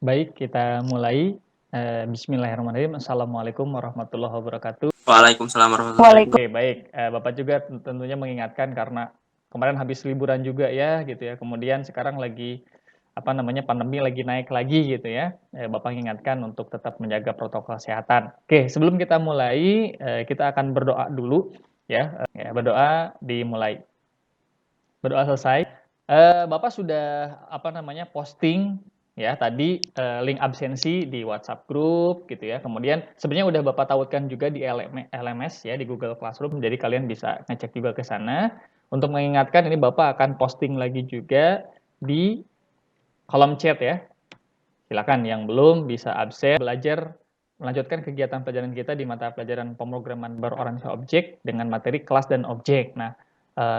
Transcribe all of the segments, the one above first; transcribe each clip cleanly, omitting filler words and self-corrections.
Baik, kita mulai. Bismillahirrahmanirrahim. Assalamualaikum warahmatullahi wabarakatuh. Waalaikumsalam warahmatullahi wabarakatuh. Oke, baik. Bapak juga tentunya mengingatkan karena kemarin habis liburan juga ya, gitu ya. Kemudian sekarang lagi pandemi lagi naik lagi gitu ya. Bapak ingatkan untuk tetap menjaga protokol kesehatan. Oke, sebelum kita mulai, kita akan berdoa dulu ya. Berdoa dimulai. Berdoa selesai. Bapak sudah posting ya tadi link absensi di WhatsApp grup gitu ya. Kemudian sebenarnya udah Bapak tautkan juga di LMS ya, di Google Classroom. Jadi kalian bisa ngecek juga ke sana. Untuk mengingatkan, ini Bapak akan posting lagi juga di kolom chat ya. Silakan yang belum bisa absen belajar melanjutkan kegiatan pelajaran kita di mata pelajaran pemrograman berorientasi objek dengan materi kelas dan objek. Nah,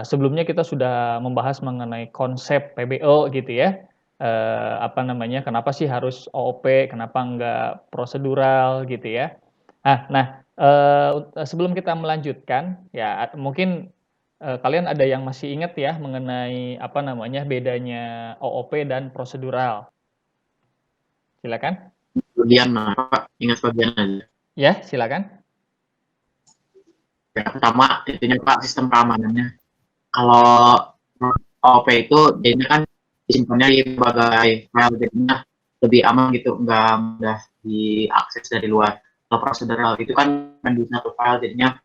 sebelumnya kita sudah membahas mengenai konsep PBO gitu ya. Kenapa sih harus OOP, kenapa enggak prosedural gitu ya. Sebelum kita melanjutkan, ya mungkin kalian ada yang masih ingat ya mengenai bedanya OOP dan prosedural. Silakan. Bagian Pak, ingat bagian aja. Ya, silakan. Ya, pertama, intinya Pak, sistem keamanannya. Kalau OP itu, jadinya kan disimpannya di berbagai file, jadinya lebih aman gitu, nggak mudah diakses dari luar. Kalau prosedural itu kan di satu file, jadinya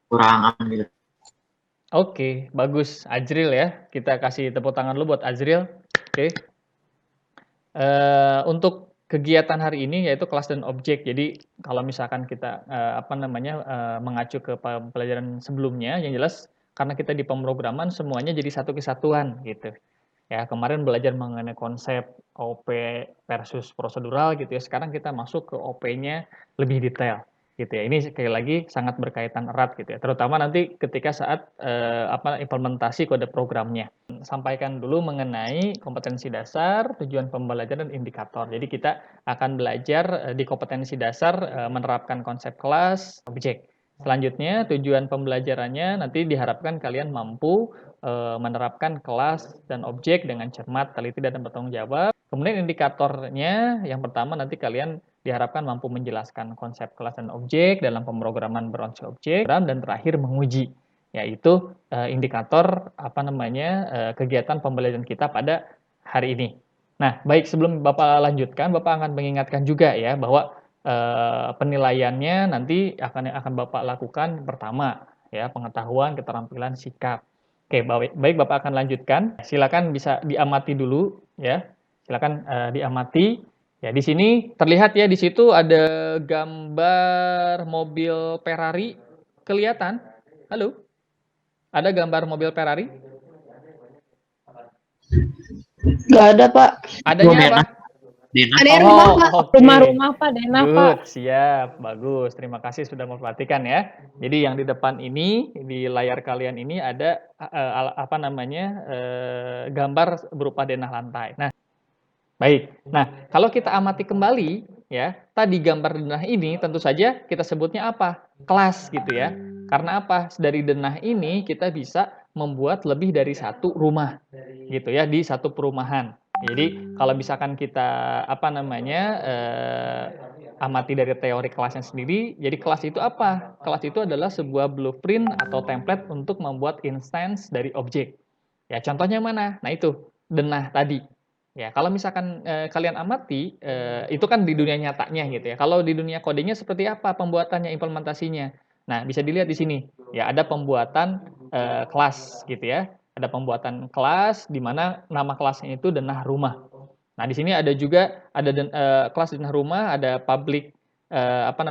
kurang aman gitu. Oke, bagus. Azril ya. Kita kasih tepuk tangan dulu buat Azril. Oke. Untuk kegiatan hari ini yaitu kelas dan objek. Jadi kalau misalkan kita mengacu ke pelajaran sebelumnya, yang jelas karena kita di pemrograman semuanya jadi satu kesatuan gitu. Ya, kemarin belajar mengenai konsep OP versus prosedural gitu ya. Sekarang kita masuk ke OP-nya lebih detail gitu ya. Ini sekali lagi sangat berkaitan erat gitu ya. Terutama nanti ketika saat implementasi kode programnya. Sampaikan dulu mengenai kompetensi dasar, tujuan pembelajaran dan indikator. Jadi kita akan belajar di kompetensi dasar menerapkan konsep kelas, objek. Selanjutnya tujuan pembelajarannya nanti diharapkan kalian mampu menerapkan kelas dan objek dengan cermat, teliti, dan bertanggung jawab. Kemudian indikatornya, yang pertama nanti kalian diharapkan mampu menjelaskan konsep kelas dan objek dalam pemrograman berorientasi objek, dan terakhir menguji, yaitu indikator kegiatan pembelajaran kita pada hari ini. Nah, baik sebelum Bapak lanjutkan, Bapak akan mengingatkan juga ya bahwa penilaiannya nanti akan Bapak lakukan pertama ya pengetahuan, keterampilan, sikap. Oke, baik Bapak akan lanjutkan. Silakan bisa diamati dulu ya. Silakan diamati. Ya, di sini terlihat ya di situ ada gambar mobil Ferrari kelihatan. Halo? Ada gambar mobil Ferrari? Nggak ada, Pak. Adanya apa? Ada rumah, Pak. Oke. Rumah-rumah, Pak. Denah, Pak. Good, siap. Bagus. Terima kasih sudah memperhatikan ya. Jadi yang di depan ini, di layar kalian ini ada gambar berupa denah lantai. Nah, baik. Nah, kalau kita amati kembali ya, tadi gambar denah ini tentu saja kita sebutnya apa? Kelas gitu ya. Karena apa? Dari denah ini kita bisa membuat lebih dari satu rumah gitu ya di satu perumahan. Jadi kalau misalkan kita amati dari teori kelasnya sendiri, jadi kelas itu apa? Kelas itu adalah sebuah blueprint atau template untuk membuat instance dari objek. Ya, contohnya mana? Nah, itu denah tadi. Ya, kalau misalkan kalian amati, itu kan di dunia nyatanya gitu ya. Kalau di dunia kodenya seperti apa pembuatannya, implementasinya? Nah, bisa dilihat di sini. Ya, ada pembuatan kelas gitu ya. Ada pembuatan kelas di mana nama kelasnya itu denah rumah. Nah, di sini ada juga kelas denah rumah, ada public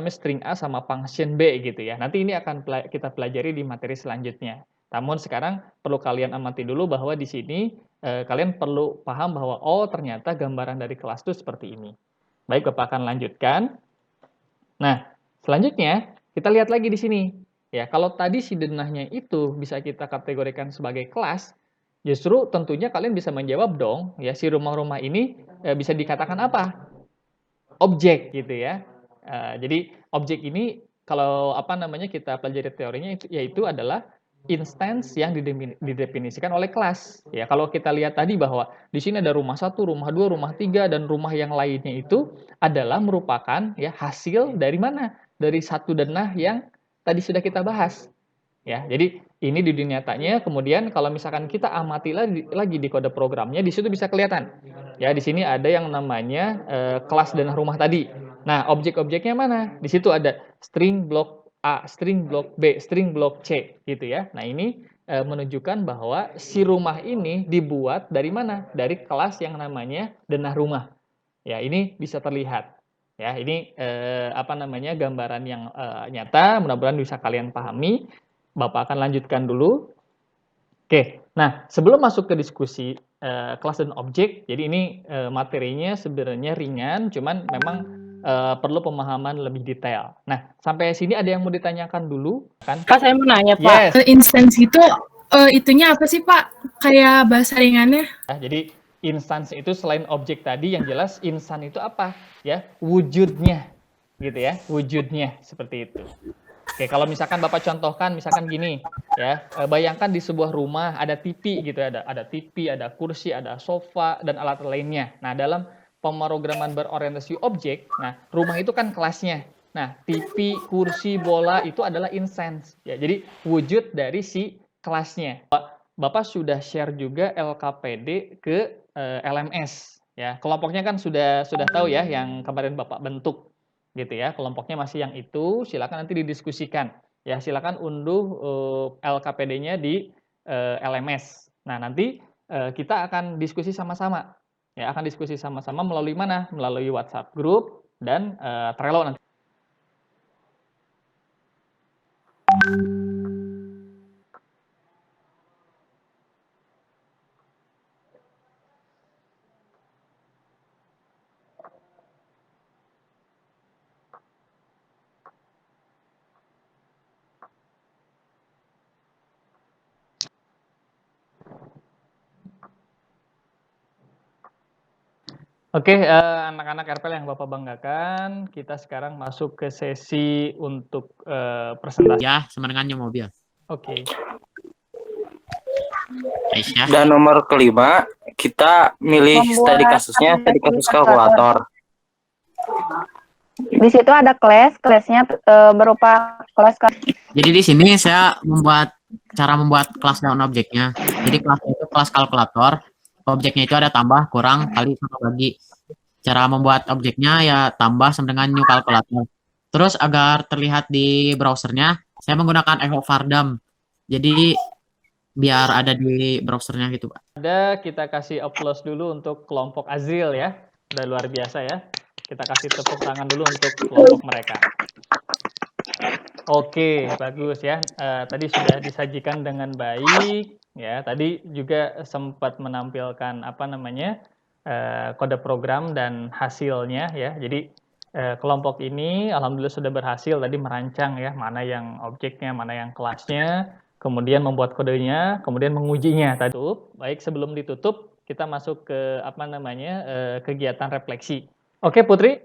string A sama function B gitu ya. Nanti ini akan kita pelajari di materi selanjutnya. Namun sekarang perlu kalian amati dulu bahwa di sini kalian perlu paham bahwa oh ternyata gambaran dari kelas itu seperti ini. Baik, Bapak akan lanjutkan. Nah, selanjutnya kita lihat lagi di sini. Ya, kalau tadi si denahnya itu bisa kita kategorikan sebagai kelas, justru tentunya kalian bisa menjawab dong, ya si rumah-rumah ini bisa dikatakan apa? Objek gitu ya. Jadi objek ini kalau kita pelajari teorinya itu yaitu adalah instance yang didefinisikan oleh kelas. Ya, kalau kita lihat tadi bahwa di sini ada rumah 1, rumah 2, rumah 3 dan rumah yang lainnya itu adalah merupakan ya hasil dari mana? Dari satu denah yang tadi sudah kita bahas. Ya, jadi ini di dunia nyatanya. Kemudian kalau misalkan kita amati lagi di kode programnya, di situ bisa kelihatan. Ya, di sini ada yang namanya kelas denah rumah tadi. Nah, objek-objeknya mana? Di situ ada string block A, string block B, string block C, gitu ya. Nah, ini menunjukkan bahwa si rumah ini dibuat dari mana? Dari kelas yang namanya denah rumah. Ya, ini bisa terlihat. Ya, ini apa namanya gambaran yang nyata. Mudah-mudahan bisa kalian pahami. Bapak akan lanjutkan dulu. Oke, nah sebelum masuk ke diskusi kelas dan objek, jadi ini materinya sebenarnya ringan, cuman memang perlu pemahaman lebih detail. Nah, sampai sini ada yang mau ditanyakan dulu, kan? Pak, saya mau nanya, Yes. Pak. Instance itu itunya apa sih, Pak? Kayak bahasa ringannya? Ya, jadi instance itu selain objek tadi, yang jelas insan itu apa? Ya, wujudnya, gitu ya, wujudnya seperti itu. Oke, kalau misalkan Bapak contohkan, misalkan gini, ya, bayangkan di sebuah rumah ada TV gitu, ada TV, ada kursi, ada sofa dan alat lainnya. Nah, dalam pemrograman berorientasi objek, nah rumah itu kan kelasnya. Nah, TV, kursi, bola itu adalah instance. Ya, jadi wujud dari si kelasnya. Bapak sudah share juga LKPD ke LMS. Ya, kelompoknya kan sudah tahu ya yang kemarin Bapak bentuk. Gitu ya, kelompoknya masih yang itu, silakan nanti didiskusikan. Ya, silakan unduh LKPD-nya di LMS. Nah, nanti kita akan diskusi sama-sama. Ya, akan diskusi sama-sama melalui mana? Melalui WhatsApp group dan Trello nanti. Oke, anak-anak RPL yang Bapak banggakan, kita sekarang masuk ke sesi untuk presentasi. Ya, sama dengan mobil. Oke. Aisyah. Dan nomor kelima, kita milih studi kasusnya, studi kasus kalkulator. Di situ ada kelasnya berupa kelas. Jadi di sini saya cara membuat kelas dan objeknya. Jadi kelasnya itu kelas kalkulator. Objeknya itu ada tambah, kurang, kali, sama bagi. Cara membuat objeknya ya tambah sama dengan new kalkulator. Terus agar terlihat di browsernya, saya menggunakan Echo Vardam. Jadi biar ada di browsernya gitu, Pak. Ada, kita kasih applause dulu untuk kelompok Azril ya. Udah luar biasa ya. Kita kasih tepuk tangan dulu untuk kelompok mereka. Oke, bagus ya. Tadi sudah disajikan dengan baik ya. Tadi juga sempat menampilkan apa namanya kode program dan hasilnya ya. Jadi kelompok ini alhamdulillah sudah berhasil tadi merancang ya mana yang objeknya, mana yang kelasnya, kemudian membuat kodenya, kemudian mengujinya. Tadi baik sebelum ditutup kita masuk ke apa namanya kegiatan refleksi. Oke Putri,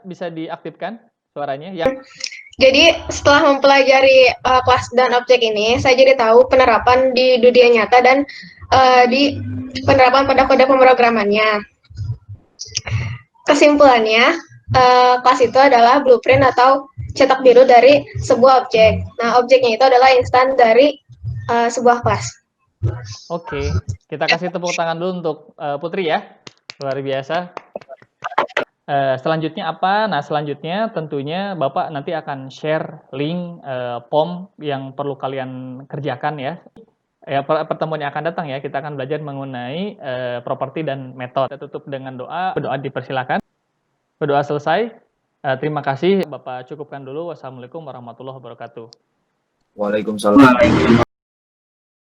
bisa diaktifkan suaranya ya. Jadi setelah mempelajari kelas dan objek ini, saya jadi tahu penerapan di dunia nyata dan di penerapan pada kode pemrogramannya. Kesimpulannya, kelas itu adalah blueprint atau cetak biru dari sebuah objek. Nah, objeknya itu adalah instan dari sebuah kelas. Oke, kita kasih tepuk tangan dulu untuk Putri ya, luar biasa. Selanjutnya apa? Nah, selanjutnya tentunya Bapak nanti akan share link POM yang perlu kalian kerjakan ya. Ya, pertemuan yang akan datang ya, kita akan belajar mengenai properti dan metode. Kita tutup dengan doa. Berdoa dipersilakan. Berdoa selesai. Terima kasih. Bapak cukupkan dulu. Wassalamualaikum warahmatullahi wabarakatuh. Waalaikumsalam.